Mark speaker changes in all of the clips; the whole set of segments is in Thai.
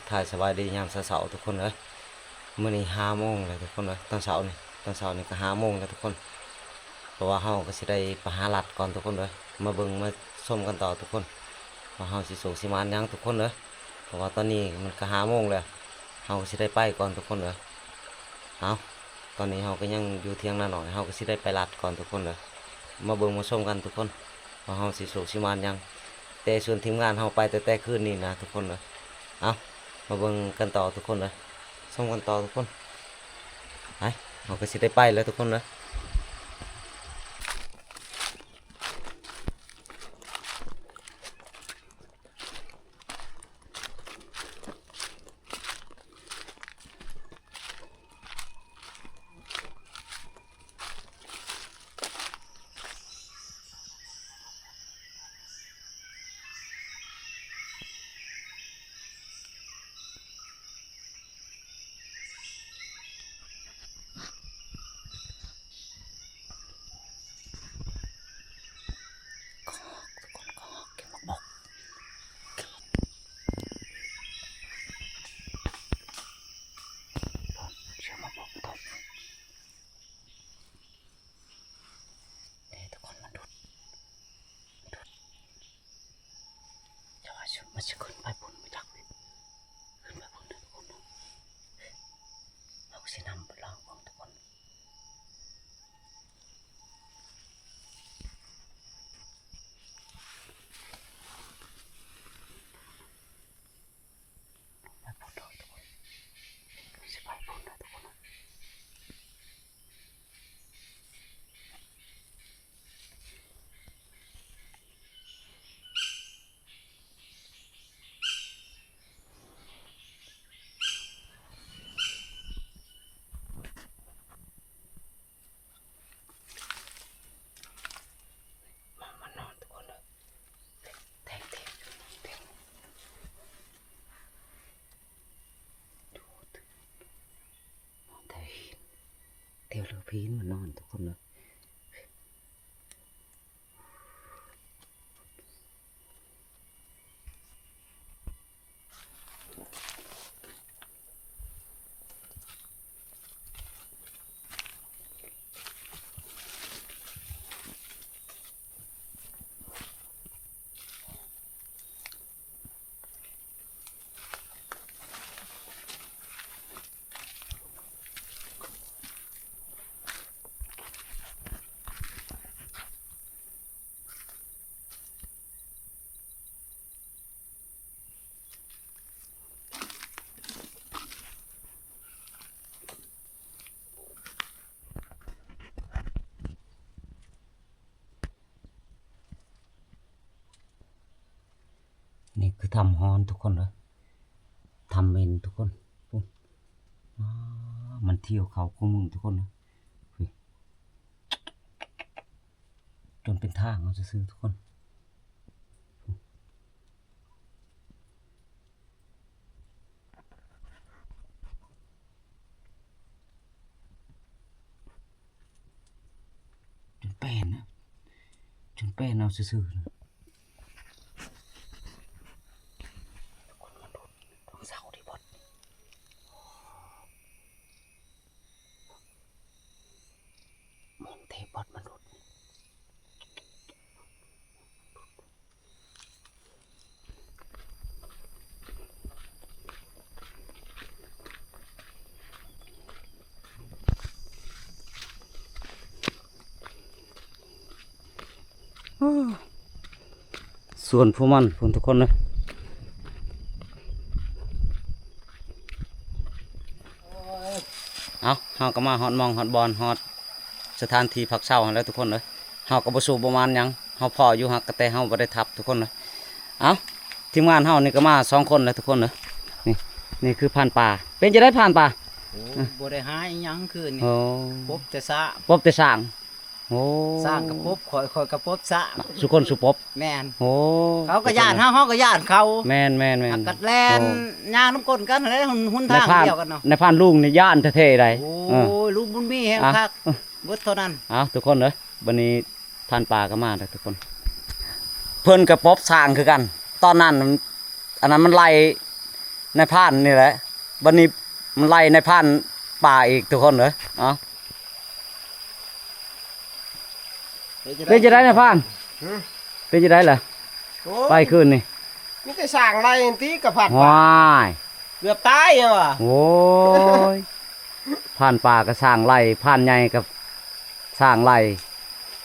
Speaker 1: ถ่ายสบายดียามเช้าทุกคนเลยมื้อนี้5 โมงเลยทุกคนเลยตอนเช้านี่ก็5 โมงแล้วทุกคนเพราะว่าเฮาก็สิได้ไปหาลัดก่อนทุกคนเลยมาเบิ่งมาชมกันต่อทุกคนว่าเฮาสิสูงสิมานยังทุกคนเลยเพราะว่าตอนนี้มันก็5 โมงแล้วเฮาก็สิได้ไปก่อนทุกคนเลยเอาตอนนี้เฮาก็ยังอยู่เที่ยงนาหน่อยเฮาก็สิได้ไปลัดก่อนทุกคนเลยมาเบิ่งมาชมกันทุกคนว่าเฮาสิสูงสิมานยังแต่ส่วนทีมงานเฮาไปแต่คืนนี้นะทุกคนเลยเอามาเบิ่งกันต่อทุกคนเลยส่งกันต่อทุกคนไปเราก็สิได้ไปแล้วทุกคนเลยมันจะขึ้นไปบนไม่จักเลยขึ้นไปบนทุกคนเราสินำไปล่างของทุกคนไปบนทุกคนสิไปบนนะทุกคนเที่ยวเรือพีนมันนอนทุกคนเลยนี่คือทำฮอนทุกคนเลยทำเมนทุกคนมันเที่ยวเขาคู่มึงทุกคนนะจนเป็นทางเราจะซื้อทุกคนจนเป็นนะจนเป็นเราซื้อนะบอดมนุษย์ส่วนผู้มันพวกทุกคนเลยเอาเฮาก็มาฮอดมองฮอดบอลฮอดสถานที่พักเช้าแล้วทุกคนเลยเฮาก็บ่สู้ประมาณยังเฮาพออยู่ฮักแต่เฮาบ่ได้ทับทุกคนเลยเอาทีมงานเฮานี่ก็มา2 คนเลยทุกคนเลยนี่คือผ่านป่าเป็นจะได้ผ่านป่า
Speaker 2: บ่ได้หาอีหยังคืนนี่พบแต่สะ
Speaker 1: พบแต่สร้างโอ้
Speaker 2: สร้างกับพบคอยกับพบสะ
Speaker 1: สุคนสุปบ
Speaker 2: แม่น
Speaker 1: โอ้
Speaker 2: เขาก็ย่านเฮาก็ย่านเขา
Speaker 1: แม่น
Speaker 2: กัดแลนย่างน้ำก้นกันอะไรหุ่นทางเดียวกันเนาะ
Speaker 1: ในผ่านลุงนี่ย่านแท้ๆใด
Speaker 2: โอ้ยลุงบุญมีแฮงคักเบิดเท่านั้น
Speaker 1: ทุกคนเลยวันนี้ผ่านป่าก็มาทุกคนเพิ่นกับป๊อบสร้างคือกันตอนนั้นอันนั้นมันไล่ ในพรานนี่แหละบัดนี้มันไล่ในพรานป่าอีกทุกคนเด้อเอ้าเป็นจะได้ในพรานเป็นจะได้ล่ะไปคืนนี่
Speaker 3: นี่ก็สั่งไรตีกับผัด
Speaker 1: ว้าย
Speaker 3: เกือบตายยังวะ
Speaker 1: โอ้ยผ่านป่าก็สร้างไร่ผ่านใหญ่กับสร้างไร่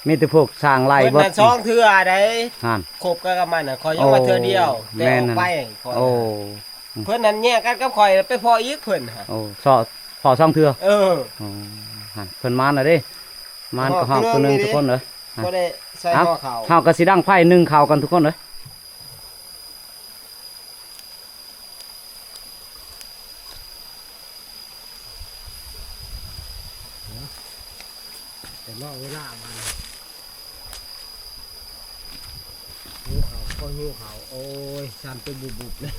Speaker 1: มีแต่พวกสร้างไร่
Speaker 3: เพิ่นน่ะช่องเถื่อได้
Speaker 1: หั่น
Speaker 3: คบกันกับมันน่ะคอยยังว่าเถื่อเดียว
Speaker 1: แม่
Speaker 3: แต่
Speaker 1: น
Speaker 3: ออก
Speaker 1: น่ะ
Speaker 3: ไปคอย
Speaker 1: โอ้
Speaker 3: เพิ่นนั้นแยกกันกับคอยไปพออีกเพิ่นฮะ
Speaker 1: โอ้สอพอซ่องเทื่อ
Speaker 3: เออ
Speaker 1: โอ้หั่นเพิ่นมานน่ะเด้มานก็ห้องตัวหนึงทุกคนเด้อ
Speaker 3: บ่ได้ใส่
Speaker 1: เอ้า
Speaker 3: หม้อข้าว
Speaker 1: เฮาก็สิดังไฟนึ่งข้าวกันทุกคนเด้อ
Speaker 3: แต่รอเวลามันหิวข้าวก็หิวข้าวโอ้ยสั่นเป็นบุบๆเลย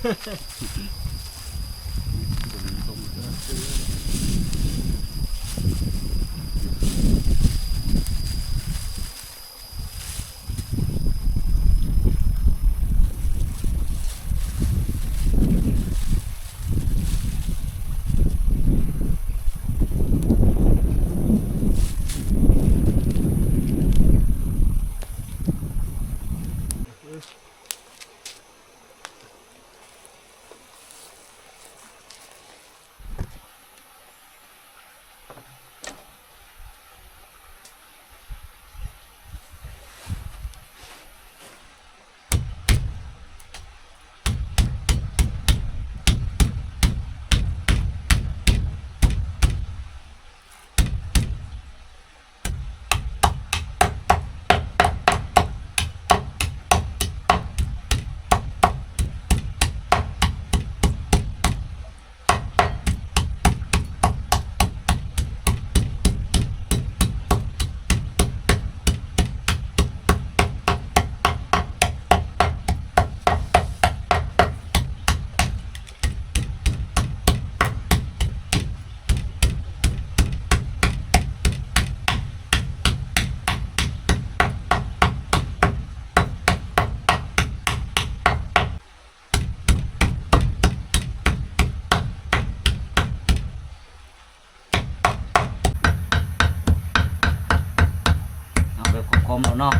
Speaker 1: เอาไปคมๆแล้วเนาะ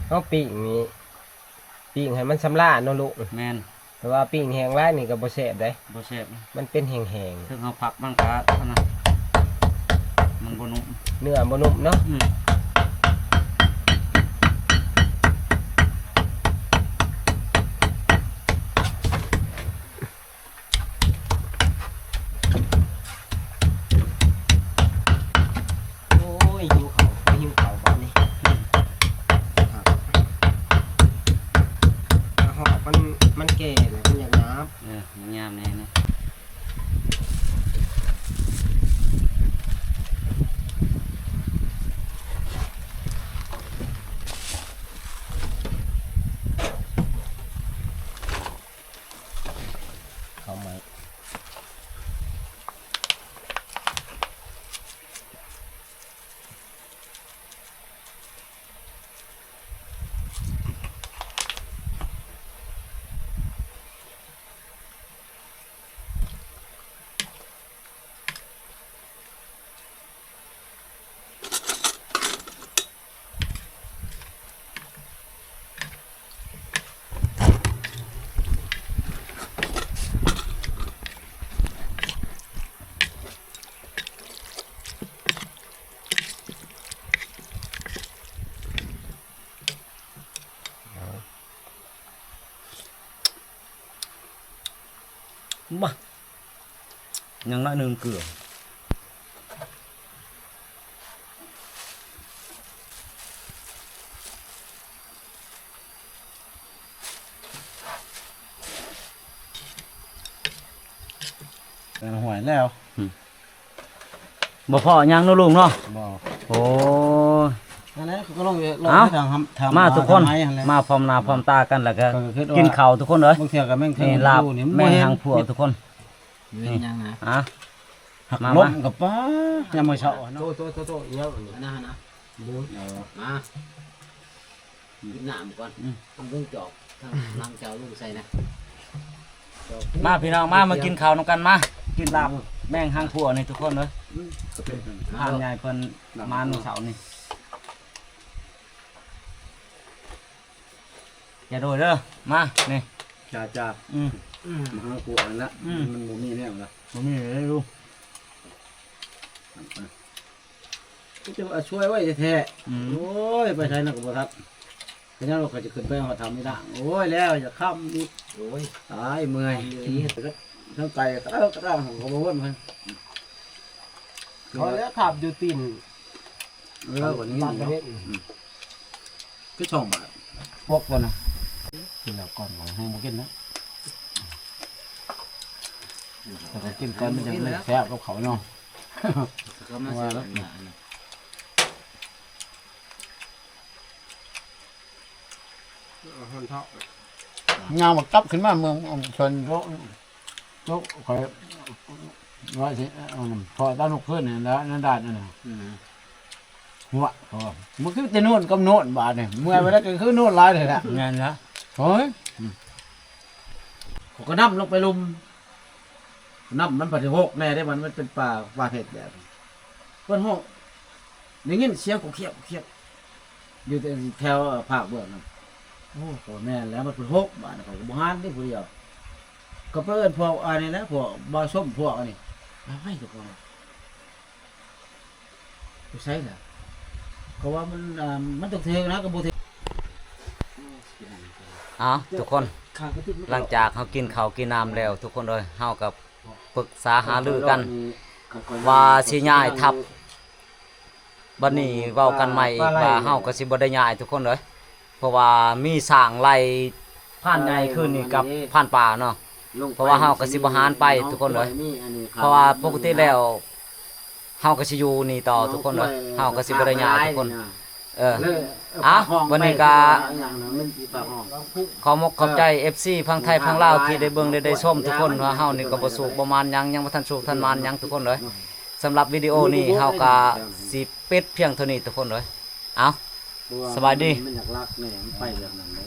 Speaker 3: เขาปิ้งนี่ปิ้งให้มันสำราญเนาะลูก
Speaker 1: แม่น
Speaker 3: แต่ว่าปิ้งแห้งไรนี่ก็บ่แซ่บได้
Speaker 1: บ่แซ่บ
Speaker 3: มันเป็นแห้ง
Speaker 1: ถึงเฮาผักมันก็อันนั้นมันบ่นุ่ม
Speaker 3: ๆเนื้อบ่นุ่มเนาะ
Speaker 1: อืม
Speaker 3: โอ้ยหิวข้าวบัดนี้หอกมันแก่แล้วมันอยากน้ำ
Speaker 1: มันยามแน่นะ
Speaker 3: เขาไหม
Speaker 1: บ่ยังน้อยหนึงเกลือหวยแล้วบ่พอยังเนาะลุงเนาะ
Speaker 2: บ่
Speaker 1: โอ้ย
Speaker 2: นั่นแหละก็ลง
Speaker 1: เอ้า
Speaker 2: ไปทำ
Speaker 1: มาทุกคน
Speaker 2: ทำไหั่นแหละ
Speaker 1: มาพร้อมหน้าพร้อมตากันแล้วก็
Speaker 2: ก็คิดว่า
Speaker 1: กินข้าวทุกคนเอ้ย
Speaker 2: บางเทื่อก็แม่งเทื่อ
Speaker 1: นี่ลาบ
Speaker 2: นี่
Speaker 1: แม่
Speaker 2: บ่เห็น
Speaker 1: หางผัวทุกคน
Speaker 2: เว้นยังนะ
Speaker 1: อ่ะ
Speaker 2: หัก
Speaker 1: มา
Speaker 2: ล้
Speaker 1: มา
Speaker 2: มกับป้ายังมื้อเช้า
Speaker 3: โต
Speaker 2: เนาะ
Speaker 3: โตยังนี่
Speaker 2: นะมากินน้ำก่อนต้องเบิ่งจอก ลังเจ้าลุงใส่นะ
Speaker 1: มาพี่น้องมากินข้าวนำกันมากินลาบแม่งหางผัวนี่ทุกคนเลยผ่านใหญ่เพิ่นมาเมื่อเสาร์นี่อย่าโดยเด้อมานี่
Speaker 4: จ่า
Speaker 1: อืม
Speaker 4: มาหากูอันละมันบ่มีแน่ละ
Speaker 1: บ่มีเลยลูก
Speaker 4: ก็จะช่วยไว้แท้ๆโอ้ยไปใช้นักบ่ทัดขยันเราก็จะขึ้นไปหาทำไม่ได้โอ้ยแล้วอย่าค้ำอีกโอ้ยตายเมื่อยทั้งไก่ก็ได้ของเขาบ่ว่ามัน
Speaker 3: พอแล้วขับอยู่ตีน
Speaker 4: กว่านี้
Speaker 3: บ้านประเทศ
Speaker 4: ก็ช่องบาท
Speaker 1: พวกบ่นะกินแล้วก่อนบ่ให้บ่กินนะแต่ก็กินก่อนมันจะไม่แซ่บกับเขาเนาะ
Speaker 2: ก็มาเสียแล้ว
Speaker 3: คนเท่า
Speaker 4: งามกลับขึ้นมาเมืองชนโลกคอยว่าสิพอตั้งนกขึ้นเนี่ยแล้วนั่นด้านนั่นน่ะหัวมันคือจะโน่นกับโน่นบาทเนี่ยเมื่อเวลาก็คือโน่นหลายเลยนะ
Speaker 1: งานนะ
Speaker 4: โอ้ยเขาก็น้ำลงไปลุมน้ำมันปฏิโภคแน่ได้มันเป็นป่าเห็ดแบบเพื่อนห้องได้ยินเสียงกูเขียบอยู่แถวภาคเบื้องนั่นโอ้โหแม่นแล้วมันเป็นหกบาทเขาก็บ้านได้ผู้เดียวก็เพิ่นพวกอันนี้นะพวกบาส้มพวกอันนี้มาให้ทุกคนกูใช่แหละก็ว่ามันตกเทงนะกับโบเทง
Speaker 1: อ๋อทุกคนหลังจากเฮากินข้าวกินน้ำแล้วทุกคนเลยเฮากับปรึกษาหารือกัน ว่าสิย้ายทับบัดนี้เว้ากันใหม่อีกว่าเฮาก็สิบ่ได้ย้ายทุกคนเลยเพราะว่ามีสร้างไร่ผ่านใหญ่ขึ้นนี่กับผ่านป่าเนาะเพราะว่าเฮาก็สิบ่หารไปทุกคนเลยเพราะว่าปกติแล้วเฮาก็สิอยู่นี่ต่อทุกคนเลยเฮาก็สิบ่ได้ย้ายทุกคนวันนี้ก็ขอมกขอบใจ FC พังไทยพังลาวที่ได้เบิ่งได้ชมทุกคนว่าเฮานี่ก็บ่สูกบ่มานหยังบ่ทันสูกทันมานหยังทุกคนเลยสำหรับวิดีโอนี้เฮาก็สิปิดเพียงเท่านี้ทุกคนเลยเอาสบายดี
Speaker 4: มันอยากรักแน่มันไปแบบนั้นเลย